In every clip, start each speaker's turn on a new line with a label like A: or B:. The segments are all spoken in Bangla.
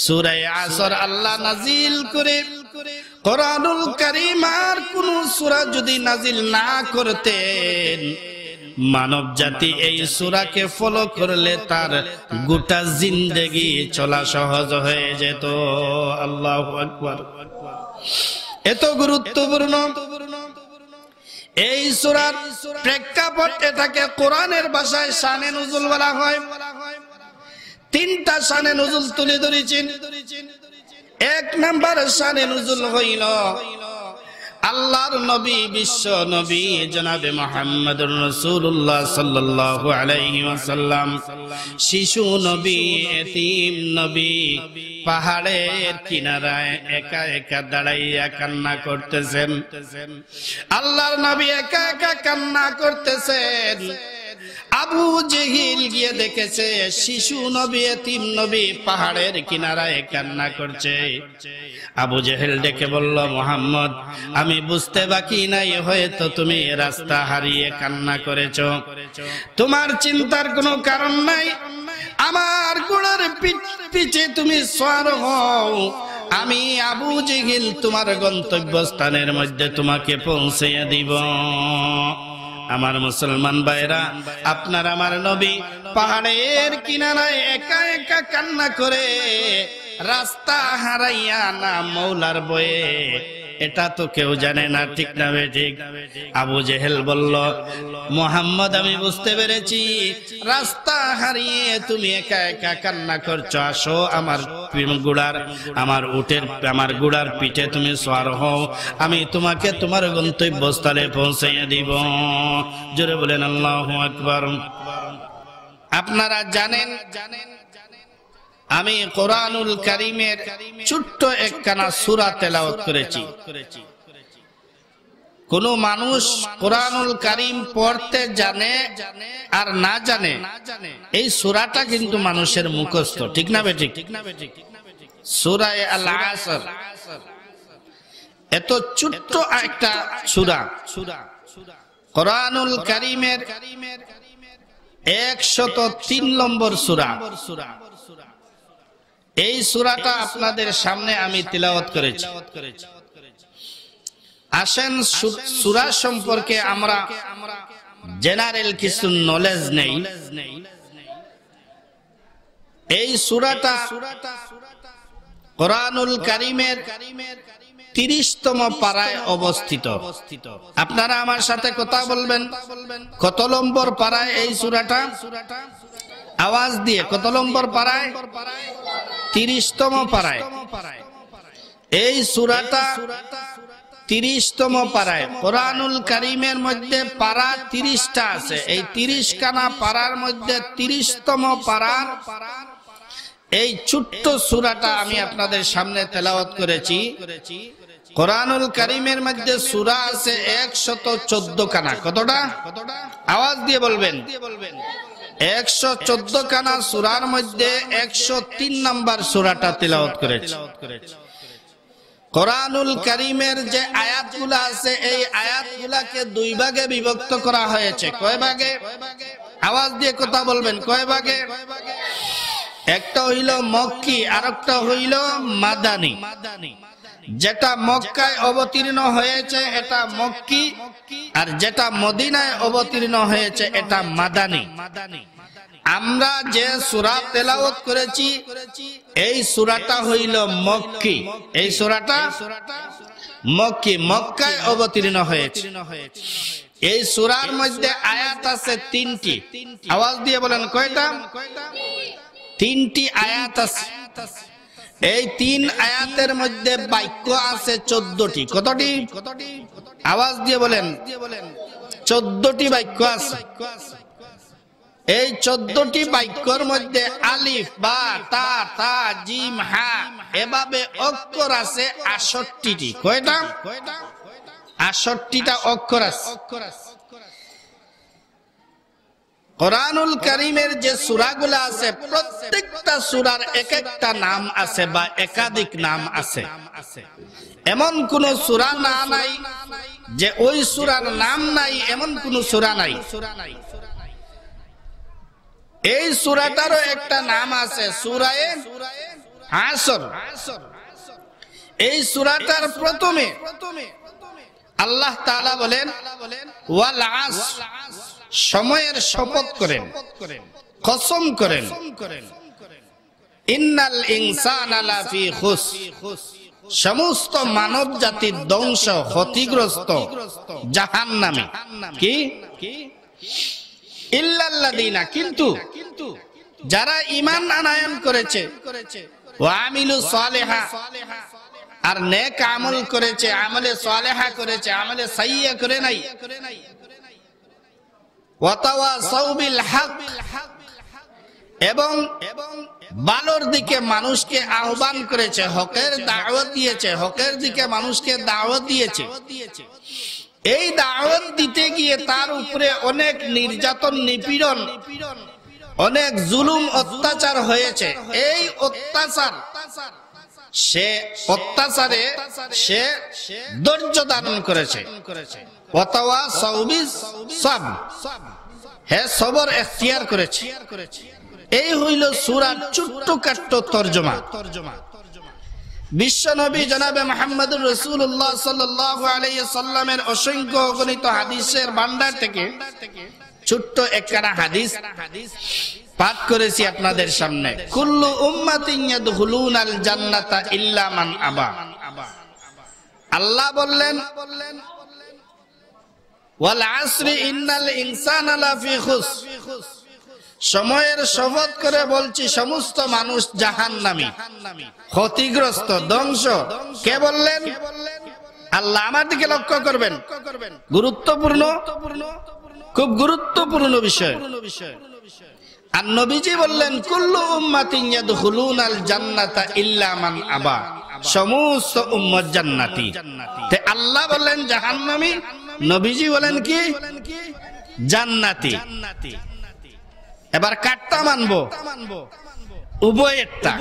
A: সূরা আসর আল্লাহ নাজিল করে কোরআনুল কারীম আর কোন সূরা যদি নাজিল না করতেন, মানব জাতি এই সূরাকে ফলো করলে তার গোটা জিন্দেগি চলা সহজ হয়ে যেত। আল্লাহু আকবার। এত গুরুত্বপূর্ণ এই সূরার প্রেক্ষাপট, এটাকে কোরআনের ভাষায় শানে নুজুল বলা হয়। তিনটা শানে নুজুল তুলে ধরেছেন। এক নাম্বার শানে নুজুল হইল আল্লাহর নবী, বিশ্ব নবী জনাবে মুহাম্মদুর রাসূলুল্লাহ সাল্লাল্লাহু আলাইহি ওয়াসাল্লাম, শিশু নবী, এতিম নবী, পাহাড়ের কিনারায় একা একা দাঁড়াইয়া কান্না করতেছেন। আল্লাহর নবী একা একা কান্না করতেছেন। আবু জেহিল গিয়ে দেখেছে শিশু নবী, এতিম নবী পাহাড়ের কিনারায় কান্না করছে। আবু জেহেল ডেকে বলল, মুহাম্মদ, আমি বুঝতে বাকি নাই, হয়তো তুমি রাস্তা হারিয়ে কান্না করেছো। তোমার চিন্তার কোনো কারণ নাই, আমার ঘোড়ার পিছে তুমি সওয়ার হও, আমি আবু জেহিল তোমার গন্তব্যস্থানের মধ্যে তোমাকে পৌঁছে দিব। আমার মুসলমান ভাইরা, আপনার আমার নবী পাহাড়ের কিনারায় একা একা কান্না করে রাস্তা হারাইয়া না মৌলার বয়ে, এটা তো কেউ জানে না, ঠিক না ঠিক? আবু জেহেল বলল, মুহাম্মদ, আমি বুঝতে পেরেছি, রাস্তা হারিয়ে তুমি একা একা কান্না করছো। আসো আমার ঘোড়ার, আমার উটের, আমার ঘোড়ার পিঠে তুমি সওয়ার হও, আমি তোমাকে তোমার গন্তব্যস্থলে পৌঁছাইয়া দিব। জোরে বলেন আল্লাহু আকবার। আপনারা জানেন, আমি কোরআনুল কারীমের ছোট্ট একখানা সূরা তেলাওয়াত করেছি। কোন মানুষ কোরআনুল কারীম পড়তে জানে আর না জানে, এই সূরাটা কিন্তু মানুষের মুখস্থ, ঠিক না বেঠিক? সূরা আল আসর এত ছোট্ট একটা সূরা, কোরআনুল কারীমের 103 নম্বর সূরা। এই সূরাটা আপনাদের সামনে আমি তিলাওয়াত করেছি। আসেন সূরা সম্পর্কে আমরা জেনারেল কিছু নলেজ নেই। এই সূরাটা কোরআনুল কারীমের 30তম পারায় অবস্থিত। আপনারা আমার সাথে কথা বলবেন, কত নম্বর পারায় এই সূরাটা? আওয়াজ দিয়ে, কত নম্বর পারায়? 30তম পারায়। এই সূরাটা 30তম পারায়। কোরআনুল কারীমের মধ্যে পারা 30টা আছে। এই 30 খানা পারার মধ্যে 30তম পারার এই ছোট্ট সূরাটা আমি আপনাদের সামনে তেলাওয়াত করেছি। কোরআনুল কারীমের মধ্যে সূরা আছে 114 খানা। কতটা? আওয়াজ দিয়ে বলবেন। 114 খানা সূরার মধ্যে 103 নাম্বার সূরাটা তেলাওয়াত করেছি। কোরআনুল কারীমের যে আয়াতগুলো আছে, এই আয়াতগুলোকে দুই ভাগে বিভক্ত করা হয়েছে। কয় ভাগে? আওয়াজ দিয়ে কথা বলবেন, কয় ভাগে? একটা হইল মক্কি, আরেকটা হইল মাদানী। যেটা মক্কায় অবতীর্ণ হয়েছে এটা মক্কি, আর যেটা মদিনায় অবতীর্ণ হয়েছে এটা মাদানী। আমরা যে সূরা তেলাওয়াত করেছি এই সূরাটা হইল মক্কি। এই সূরাটা মক্কি, মক্কায় অবতীর্ণ হয়েছে। এই সূরার মধ্যে আয়াত আছে 3টি। আওয়াজ দিয়ে বলেন, কয়টা? 3টি আয়াত আছে। এই 3 আয়াতের মধ্যে বাক্য আছে 14টি। কতটি? আওয়াজ দিয়ে বলেন। 14টি বাক্য আছে। এই 14টি বাক্যর মধ্যে আলিফ, বা, তা, তা, জিম, হা এভাবে অক্ষর আছে 68টি। কয়টা? 68টা অক্ষর আছে। কোরআনুল কারীমের যে সূরাগুলো আছে প্রত্যেকটা সূরার এক একটা নাম আছে বা একাধিক নাম আছে। এমন কোন সূরা না নাই যে ওই সূরার নাম নাই, এমন কোন সূরা নাই। এই সূরাটারও একটা নাম আছে, সূরায়ে আসর। এই সূরাটার প্রথমে আল্লাহ তাআলা বলেন ওয়াল আসর, সময়ের শপথ করেন, কসম করেন। ইন্নাল ইনসানা লাফি খুসর, সমস্ত মানব জাতি ধ্বংস, ক্ষতিগ্রস্ত, জাহান্নামী। কি? ইল্লাল্লাযিনা, কিন্তু যারা ঈমান আনয়ন করেছে, ওয়া আমিলু সালিহা, আর নেক আমল করেছে, আমলে সালেহা করেছে, আমলে সাইয়্যা করে নাই, ওয়া তাওয়াসাউ বিল হক, এবং ভালোর দিকে মানুষকে আহ্বান করেছে, হকের দাওয়াত দিয়েছে, হকের দিকে মানুষকে দাওয়াত দিয়েছে। এই দাওয়াত দিতে গিয়ে তার উপরে অনেক নির্যাতন, নিপীড়ন, অনেক জুলুম, অত্যাচার হয়েছে। এই অত্যাচারে সে ধৈর্য ধারণ করেছে। ওয়াতাওয়াসাউ বিস সাবর, হে সবর এখতিয়ার করেছে। এই হইল সূরার ছোট্টখাট্ট তরজমা। বিশ্বনবী জনাবে মুহাম্মদুর রাসূলুল্লাহ সাল্লাল্লাহু আলাইহি সাল্লামের অসংখ্য অগণিত হাদিসের ভান্ডার থেকে ছোট্ট একখানা হাদিস পাঠ করেছি আপনাদের সামনে। কুল্লু উম্মাতিন ইয়াদখুলুনাল জান্নাতা ইল্লা মান আবা। আল্লাহ বললেন ওয়াল আসরি ইন্নাল ইনসানা লাফি খুসর, সময়ের শপথ করে বলছি সমস্ত মানুষ জাহান্নামী, ক্ষতিগ্রস্ত, ধ্বংস। কে বললেন? আল্লাহ। আমার দিকে লক্ষ্য করবেন, গুরুত্বপূর্ণ, খুব গুরুত্বপূর্ণ বিষয়। আর নবীজি বললেন কুল্লু উম্মাতিন ইয়াদখুলুনাল জান্নাতা ইল্লা মান আবা, সমস্ত উম্মত জান্নাতি। তে আল্লাহ বললেন জাহান্নামী, নবীজি বলেন কি? জান্নাতি। এবার কাটটা মানবো? উভয়েরটা।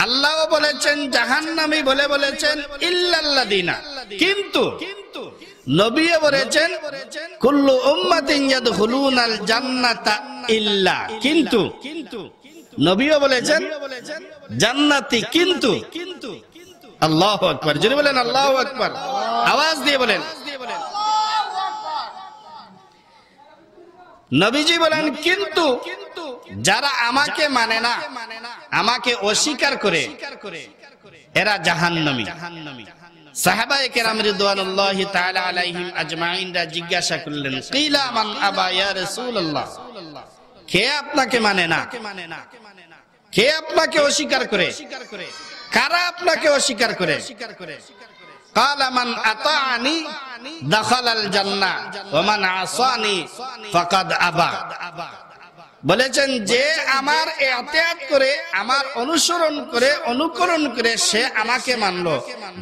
A: আল্লাহও বলেছেন জাহান্নামী বলে বলেছেন ইল্লাল্লাযিনা, কিন্তু নবীও বলেছেন কুল্লু উম্মাতিন ইয়াদখুলুনাল জান্নাতা ইল্লা, কিন্তু নবীও বলেছেন জান্নাতি, কিন্তু। আল্লাহু আকবার, জোরে বলেন আল্লাহু আকবার, আওয়াজ দিয়ে বলেন। নবীজি বলেন কিন্তু যারা আমাকে মানে না, আমাকে অস্বীকার করে, এরা জাহান্নামী। সাহাবায়ে কেরাম রিদওয়ানুল্লাহি তাআলা আলাইহিম আজমাইনরা জিজ্ঞাসা করলেন কিলা মান আবা ইয়া রাসূলুল্লাহ, কে আপনাকে মানে না, কে আপনাকে অস্বীকার করে, কারা আপনাকে অস্বীকার করে? কালা মান আতাআনি দাখালাল জান্নাহ ওয়া মান আসানি ফাকাদ আবা। বলেছেন যে আমার ইতিআত করে, আমার অনুসরণ করে, অনুকরণ করে সে আমাকে মানলো,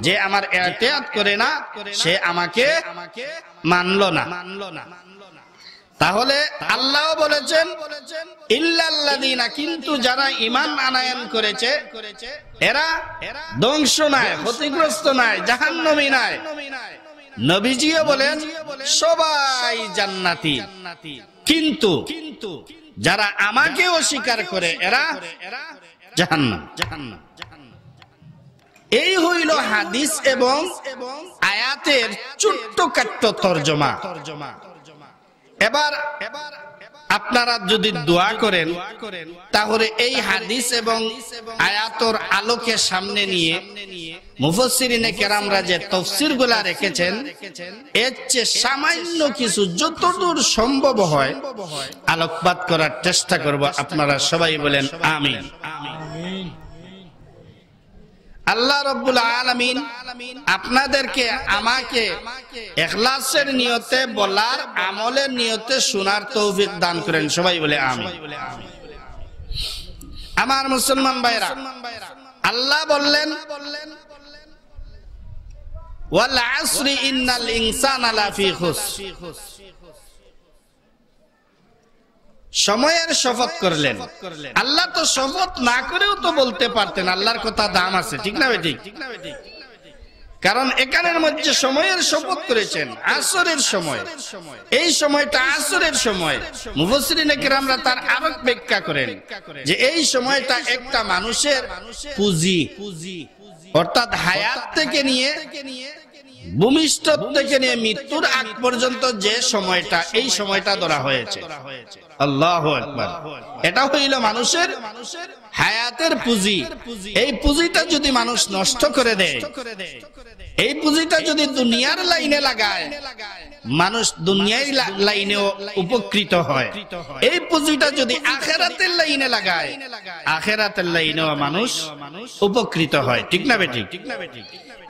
A: যে আমার ইতিআত করে না সে আমাকে মানলো না। তাহলে আল্লাহ বলেছেন ইল্লাল্লাযিনা, কিন্তু যারা ঈমান আনয়ন করেছে এরা ধ্বংস নয়, ক্ষতিগ্রস্ত নয়, জাহান্নামী নয়। নবীজিও বলেন সবাই জান্নাতি, কিন্তু যারা আমাকে অস্বীকার করে এরা জাহান্নাম। এই হইল হাদিস এবং আয়াতের ছোট্টখাট্ট তরজমা। এবার আপনারা যদি দোয়া করেন তাহলে এই হাদিস এবং আয়াতের আলোকে সামনে নিয়ে মুফাসসিরিনে কেরামরা যে তাফসীরগুলো রেখেছেন এর চেয়ে সামান্য কিছু যতদূর সম্ভব হয় আলোকপাত করার চেষ্টা করব। আপনারা সবাই বলেন আমিন। আল্লাহ রাব্বুল আলামিন আপনাদেরকে আমাকে ইখলাসের নিয়তে বলার, আমলের নিয়তে শোনার তৌফিক দান করেন। সবাই বলে আমিন। আমার মুসলমান ভাইরা, আল্লাহ বললেন ওয়াল আসরি ইন্নাল ইনসানা লাফি খুসর, সময়ের শপথ করলেন। আল্লাহ তো শপথ না করেও তো বলতে পারতেন, আল্লাহর কথা দাম আছে, ঠিক না? ঠিক। কারণ এখানের মধ্যে সময়ের শপথ করেছেন, আসরের সময়। এই সময়টা আসরের সময়। মুফাসসিরিনে কেরামরা তার আরেক ব্যাখ্যা করেন যে এই সময়টা একটা মানুষের পুঁজি, অর্থাৎ হায়াত থেকে নিয়ে ভূমিষ্ঠ থেকে নিয়ে মৃত্যুর আগ পর্যন্ত যে সময়টা, এই সময়টা ধরা হয়েছে। আল্লাহু আকবার। এটা হইল মানুষের হায়াতের পুঁজি। এই পুঁজিটা যদি মানুষ নষ্ট করে দেয়, এই পুঁজিটা যদি দুনিয়ার লাইনে লাগায়, মানুষ দুনিয়ার লাইনেও উপকৃত হয়। এই পুঁজিটা যদি আখিরাতের লাইনে লাগায়, আখিরাতের লাইনেও মানুষ উপকৃত হয়। ঠিক না বেঠিক?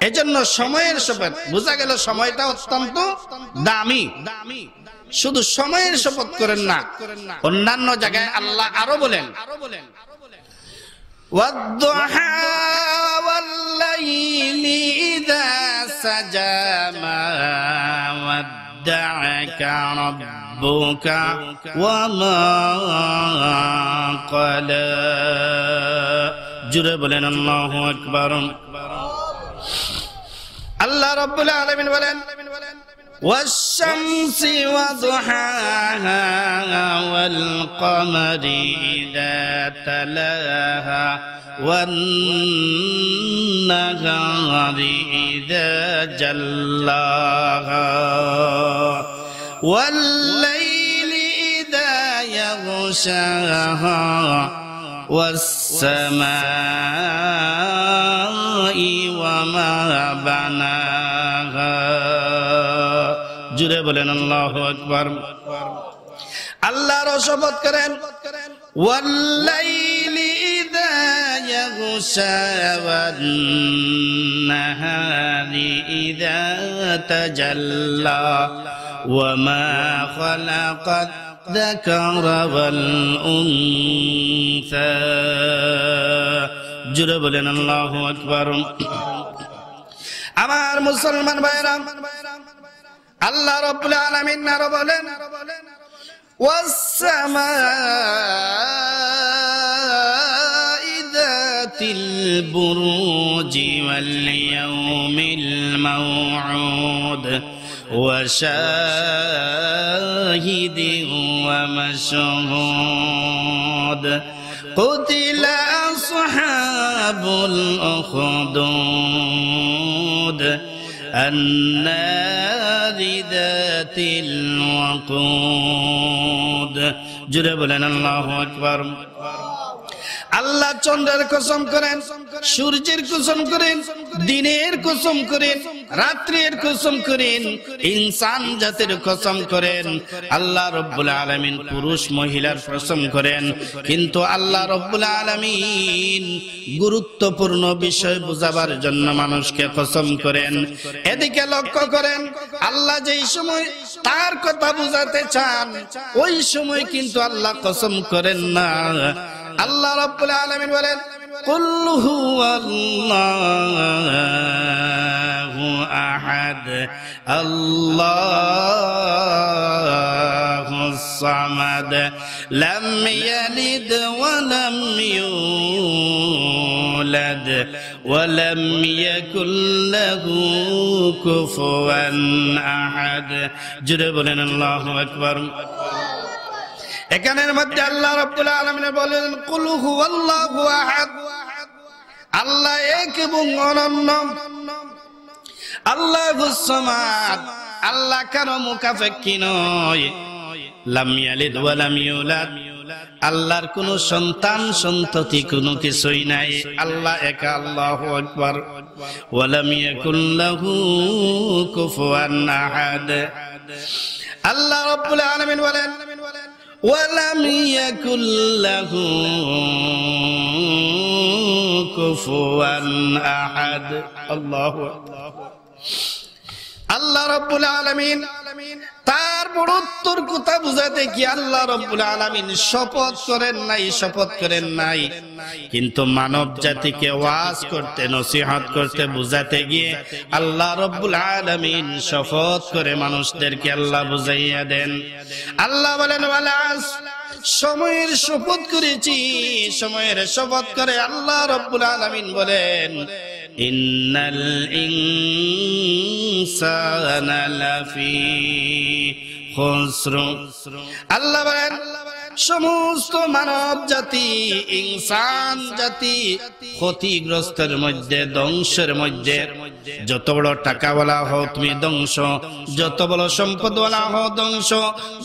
A: এজন্য সময়ের শপথ, বোঝা গেল সময়টা অত্যন্ত দামি। শুধু সময়ের শপথ করেন না, অন্যান্য জায়গায় আল্লাহ আরো বলেন, ওয়াদ-দুহা ওয়াল-লাইলি ইযা সাজা মা ওয়াদ্দা'আকা রাব্বুকা ওয়া মা ক্বালা। জুড়ে বলেন আল্লাহু আকবার। আল্লাহ রাব্বুল আলামিন বলেন, والشمس وضحاها والقمر إذا تلاها والنهار إذا جلاها والليل إذا يغشاها والسماء وما بناها। জুড়ে বলেন আল্লাহু আকবার। আল্লাহর শপথ করেন, ওয়াল্লাইলি ইযা ইয়াগশা ওয়ান-নাহারি ইযা তাজাল্লা ওয়া মা খালাকাত যাকারা ওয়াল উনসা। জুড়ে বলেন আল্লাহু আকবার। আমার মুসলমান ভাইরা, আল্লাহ রাব্বুল আলামিন আরো বলেন, ওয়াস-সামা'i যাতিল বুরুজি ওয়াল ইয়াউমিল মাও'উদ ওয়া শাহিদিন ওয়া মাশহুদ কুতিলা আসহাবুল উখদুদ النار ذات الوقود। জুড়ে বলেন আল্লাহু আকবার। আল্লাহ চন্দ্রের কসম করেন, সূর্যের কসম করেন, দিনের কসম করেন, রাত্রির কসম করেন, ইনসান জাতির কসম করেন। আল্লাহ রাব্বুল আলামিন পুরুষ মহিলার কসম করেন। কিন্তু আল্লাহ রাব্বুল আলামিন গুরুত্বপূর্ণ বিষয় বুঝাবার জন্য মানুষকে কসম করেন। এদিকে লক্ষ্য করেন, আল্লাহ যেই সময় তার কথা বুঝাতে চান, ওই সময় কিন্তু আল্লাহ কসম করেন না। আল্লাহ রাব্বুল আলামিন বলেন, কুল হুয়াল্লাহু আহাদ আল্লাহুস সামাদ লাম ইয়ালিদ ওয়া লাম ইউলাদ ওয়া লাম ইয়াকুল লাহু কুফুয়ান আহাদ। জুড়ে বলেন আল্লাহু আকবার। এখানের মধ্যে আল্লাহ রাব্বুল আলামিন বলেন, কুল হুয়াল্লাহু আহাদ, আল্লাহ এক এবং অনন্য, আল্লাহুস সামাদ, আল্লাহ কারো মুখাপেক্ষী নয়, লাম ইয়ালিদ ওয়া লাম ইউলাদ, আল্লাহর কোন সন্তান সন্ততি কোনো কিছুই নাই, আল্লাহ একা। আল্লাহু আকবার। ওয়া লাম ইয়াকুল লাহু কুফুয়ান আহাদ। আল্লাহ রাব্বুল আলামিন বলেন, ওয়ালাম ইয়াকুল লাহু কুফুয়ান আহাদ। আল্লাহু আকবার। আল্লাহ রাব্বুল আলামিন তার বড়ত্বর কথা বুঝাতে কি আল্লাহ রাব্বুল আলামিন শপথ করেন নাই, কিন্তু মানব জাতিকে ওয়াজ করতে, নসিহত করতে, বুঝাতে গিয়ে আল্লাহ রাব্বুল আলামিন শপথ করে মানুষদেরকে আল্লাহ বুঝাইয়া দেন। আল্লাহ বলেন, ওয়াল আসর সময়ের শপথ করেছি। সময়ের শপথ করে আল্লাহ রাব্বুল আলামিন বলেন, ইন্নাল ইনসানা লাফি খুসর। আল্লাহ বলেন সমস্ত মানব জাতি, ইনসান জাতি ক্ষতিগ্রস্তের মধ্যে, ধ্বংসের মধ্যে। যত বড় টাকাওয়ালা হও তুমি ধ্বংস, যত বড় সম্পদওয়ালা হও ধ্বংস,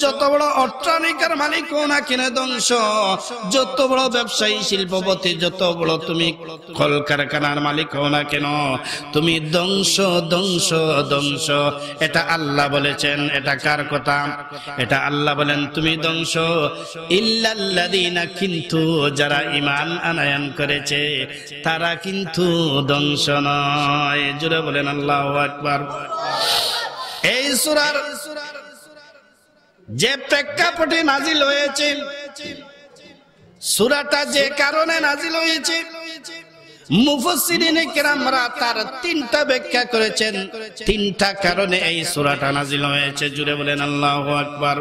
A: যত বড় অট্টালিকার মালিক হও না কেন ধ্বংস, যত বড় ব্যবসায়ী শিল্পপতি, যত বড় তুমি কলকারখানার মালিক হও না কেন, তুমি ধ্বংস ধ্বংস ধ্বংস। এটা আল্লাহ বলেছেন। এটা কার কথা? এটা আল্লাহ বলেন তুমি ধ্বংস। ইল্লাল্লাযীনা, কিন্তু যারা ঈমান আনয়ন করেছে তারা কিন্তু ধ্বংস নয়। জোরে বলেন আল্লাহু আকবার। এই সূরার যে প্রেক্ষাপটে নাজিল হয়েছে, সূরাটা যে কারণে নাজিল হয়েছে, মুফাসসিরিনে কেরামরা তার তিনটা ব্যাখ্যা করেছেন। তিনটা কারণে এই সূরাটা নাজিল হয়েছে। জোরে বলেন আল্লাহু আকবার।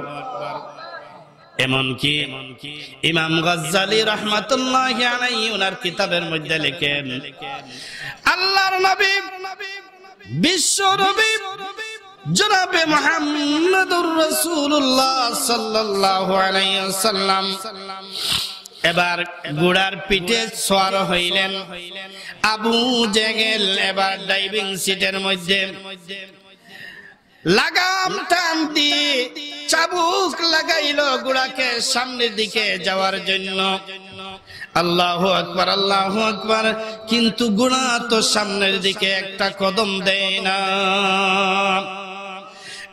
A: এমনকি ইমাম গাজ্জালী রাহমাতুল্লাহি আলাইহি ওনার কিতাবের মধ্যে লেখেন, আল্লাহর নবী বিশ্ব নবী জনাবে মুহাম্মদুর রাসূলুল্লাহ সাল্লাল্লাহু আলাইহি ওয়াসাল্লাম এবার ঘোড়ার পিঠে সওয়ার হইলেন। আবু জেহেল এবার ড্রাইভিং সিটের মধ্যে লাগাম টান দিয়ে চাবুক লাগাইল ঘোড়াকে সামনের দিকে যাওয়ার জন্য। আল্লাহু আকবার, আল্লাহু আকবার। কিন্তু ঘোড়া তো সামনের দিকে একটা কদম দেয় না।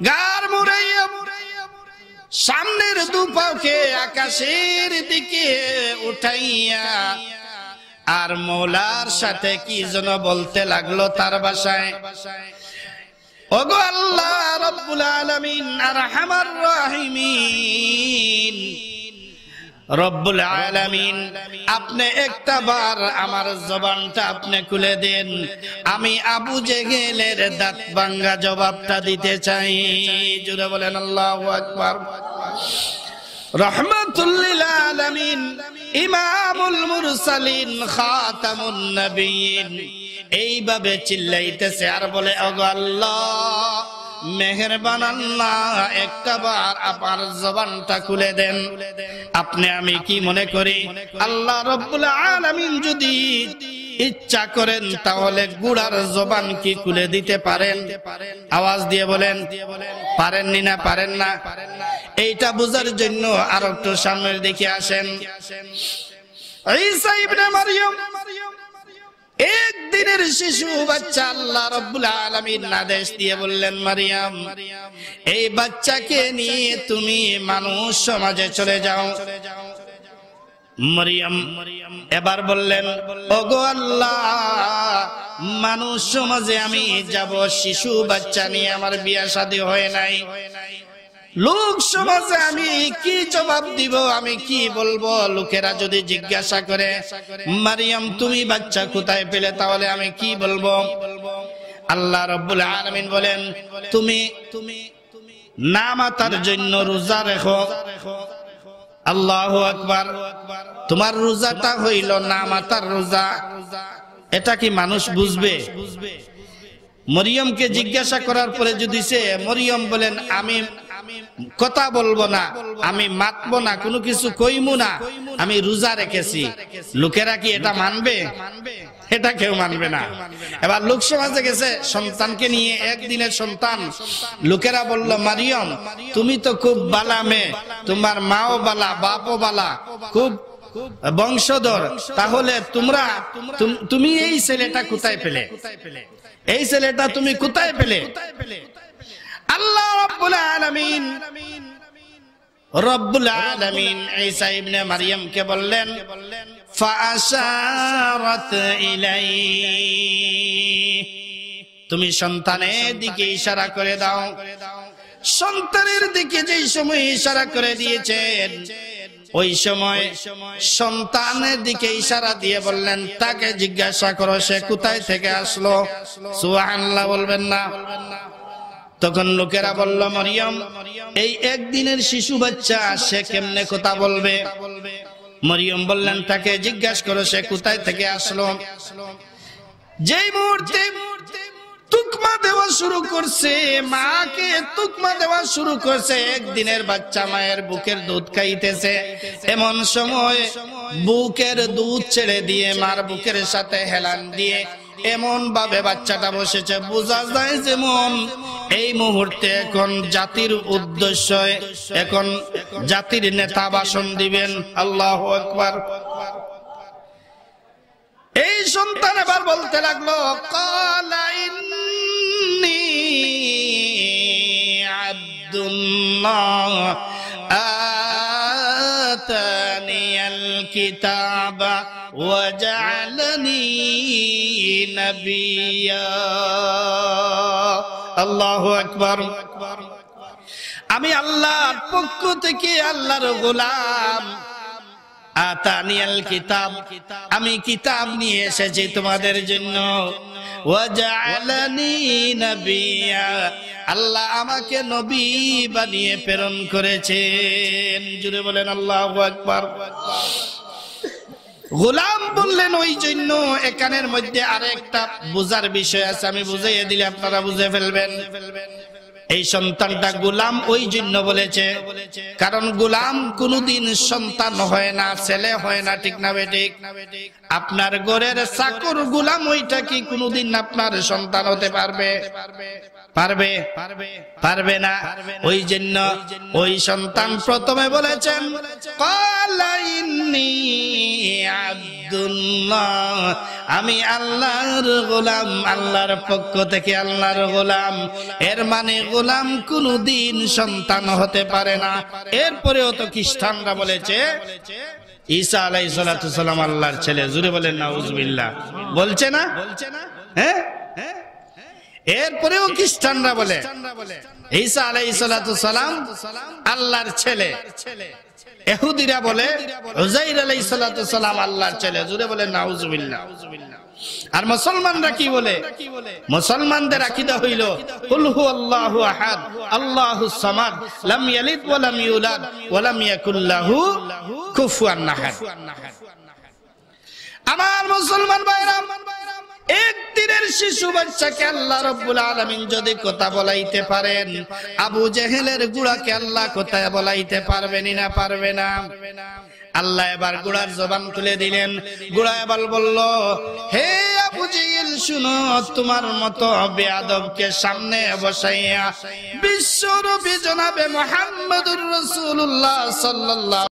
A: গার মুড়াইয়া সামনের দুপাকে আকাশের দিকে উঠাইয়া আর মওলার সাথে কি যেন বলতে লাগলো তার ভাষায়। ওগো আল্লাহ রাব্বুল আলামিন আরহামার রাহিমিন, রব্বুল আলামিন আপনি একটা বার আমার জবানটা আপনি খুলে দেন, আমি আবু জেহেলের দাঁত ভাঙ্গা জবাবটা দিতে চাই। জোরে বলেন আল্লাহু আকবার। রাহমাতুল লিল আলামিন, ইমামুল মুরসালিন, খাতামুন নবিয়্যিন এইভাবে চিল্লাইতেছে আর বলে, ওগো আল্লাহ মেহেরবান আল্লাহ একটা বার আপনার জবানটা খুলে দেন। আপনি আমি কি মনে করি আল্লাহ রাব্বুল আলামিন যদি ইচ্ছা করেন তাহলে ঘোড়ার জবান কি খুলে দিতে পারেন? আওয়াজ দিয়ে বলেন পারেননি না পারেন না? এইটা বোঝার জন্য আর একটু সামনের দিকে আসেন। ঈসা ইবনে মারইয়াম একদিনের শিশু বাচ্চা, আল্লাহ রাব্বুল আলামিন আদেশ দিয়ে বললেন, মারইয়াম এই বাচ্চাকে নিয়ে তুমি মানুষ সমাজে চলে যাও। মারইয়াম এবার বললেন, ওগো আল্লাহ মানুষ সমাজে আমি যাব, শিশু বাচ্চা নিয়ে আমার বিয়ে শাদী হয় নাই, লোক সমাজে আমি কি জবাব দিব, আমি কি বলবো? লোকেরা যদি জিজ্ঞাসা করে মারইয়াম তুমি বাচ্চা কোথায় পেলে, তাহলে আমি কি বলবো? আল্লাহ রাব্বুল আলামিন বলেন, তুমি নামাতার জন্য রোজা রেখো। আল্লাহু আকবার। তোমার রোজাটা হইল নামাতার রোজা। এটা কি মানুষ বুঝবে? মরিয়মকে জিজ্ঞাসা করার পরে যদি সে মরিয়ম বলেন আমি কথা বলবো না, আমি মাতবো না, কোনো কিছু কইমু না, আমি রোজা রেখেছি, লোকেরা কি এটা মানবে? এটা কেউ মানবে না। এবার লোক সমাজে গেছে সন্তানকে নিয়ে, একদিনের সন্তান, লোকেরা বলল মারিয়ম তুমি তো খুব বালা মেয়ে, তোমার মাও বালা বাপও বালা, খুব বংশধর, তাহলে তুমি এই ছেলেটা কোথায় পেলে? এই ছেলেটা তুমি কোথায় পেলে? আল্লাহ রাব্বুল আলামিন ঈসা ইবনে মারইয়ামকে বললেন, ফাআশারাত ইলাইহি, তুমি সন্তানের দিকে ইশারা করে দাও। সন্তানের দিকে যেই সময় ইশারা করে দিয়েছেন ওই সময় সন্তানের দিকে ইশারা দিয়ে বললেন, তাকে জিজ্ঞাসা করো সে কোথায় থেকে আসলো। সুবহানাল্লাহ বলবেন না? তখন লোকেরা বলল, মরিয়ম এই একদিনের শিশু বাচ্চা, সে কেমনে কথা বলবে? মরিয়ম বললেন, তাকে জিজ্ঞাসা করো সে কোথায় থেকে আসলো। যেই মুহূর্তে তুকমা দেওয়া শুরু করছে, মাকে তুকমা দেওয়া শুরু করছে, একদিনের বাচ্চা মায়ের বুকের দুধ খাইতেছে, এমন সময় বুকের দুধ ছেড়ে দিয়ে মার বুকের সাথে হেলান দিয়ে এমন ভাবে বাচ্চাটা বসেছে, বোঝা যায় যেমন এই মুহূর্তে এখন জাতির উদ্দেশ্য, এখন জাতির নেতা ভাষণ দিবেন। আল্লাহু আকবার। এই সন্তান এবার বলতে লাগলো, ক্বালা ইন্নী আব্দুল্লাহ আতানিয়াল কিতাবা ওয়া জাআলানি নাবিয়্যা। আল্লাহু আকবার। আমি আল্লাহর পক্ষ থেকে আল্লাহর গোলাম। আতানিয়াল কিতাব, আমি কিতাব নিয়ে এসেছি তোমাদের জন্য। ওয়া জাআলানি নাবিয়্যা, আল্লাহ আমাকে নবী বানিয়ে প্রেরণ করেছেন। জুড়ে বলেন আল্লাহু আকবার। গোলাম বললেন ওই জন্য। এখানের মধ্যে আরেকটা বুঝার বিষয় আছে, আমি বুঝিয়ে দিলে আপনারা বুঝে ফেলবেন। এই সন্তানটা গোলাম ওই জন্য বলেছে কারণ গোলাম কোনদিন সন্তান হয় না, ছেলে হয় না, ঠিক না বেঠিক? আপনার ঘরের চাকর গোলাম, ওইটা কি কোনদিন আপনার সন্তান হতে পারবে? পারবে? পারবে না। ওই জন্য ওই সন্তান প্রথমে বলেছেন, ক্বালা ইন্নী আব্দুল্লাহ, আমি আল্লাহর গোলাম, আল্লাহর পক্ষ থেকে আল্লাহর গোলাম। এর মানে গোলাম কোনদিন সন্তান হতে পারে না। এরপরেও তো খ্রিস্টানরা বলেছে ঈসা আলাইহিস সালাতু সালাম আল্লাহর ছেলে। জুড়ে বলেন নাউজুবিল্লাহ। বলছে না? হ্যাঁ, এরপরেও খ্রিস্টানরা বলে ঈসা আলাইহিস সালাতু সালাম আল্লাহর ছেলে। ইহুদিরা বলে উযাইর আলাইহিস সালাতু সালাম আল্লাহর ছেলে। জুড়ে বলেন নাউজুবিল্লাহ। আর মুসলমানরা কি বলে? মুসলমানদের আকীদা হইল কুল হুয়াল্লাহু আহাদ আল্লাহুস সামাদ লাম ইয়ালিদ ওয়া লাম ইউলাদ ওয়া লাম ইয়াকুল লাহু কুফুয়ান আহাদ। আমার মুসলমান ভাইরা, একদিনের শিশু বাচ্চাকে আল্লাহ রাব্বুল আলামিন যদি কথা বলাইতে পারেন, আবু জেহেলের গুড়াকে আল্লাহ কথা বলাইতে পারবেন না? পারবে না। আল্লাহ এবার গুড়ার জবান খুলে দিলেন। গুড়া এবার বলল, হে আবু জেহেল শুনো, তোমার মতো বেয়াদবকে সামনে বসাইয়া বিশ্বনবী জনাবে মুহাম্মদুর রাসূলুল্লাহ সাল্লাল্লাহু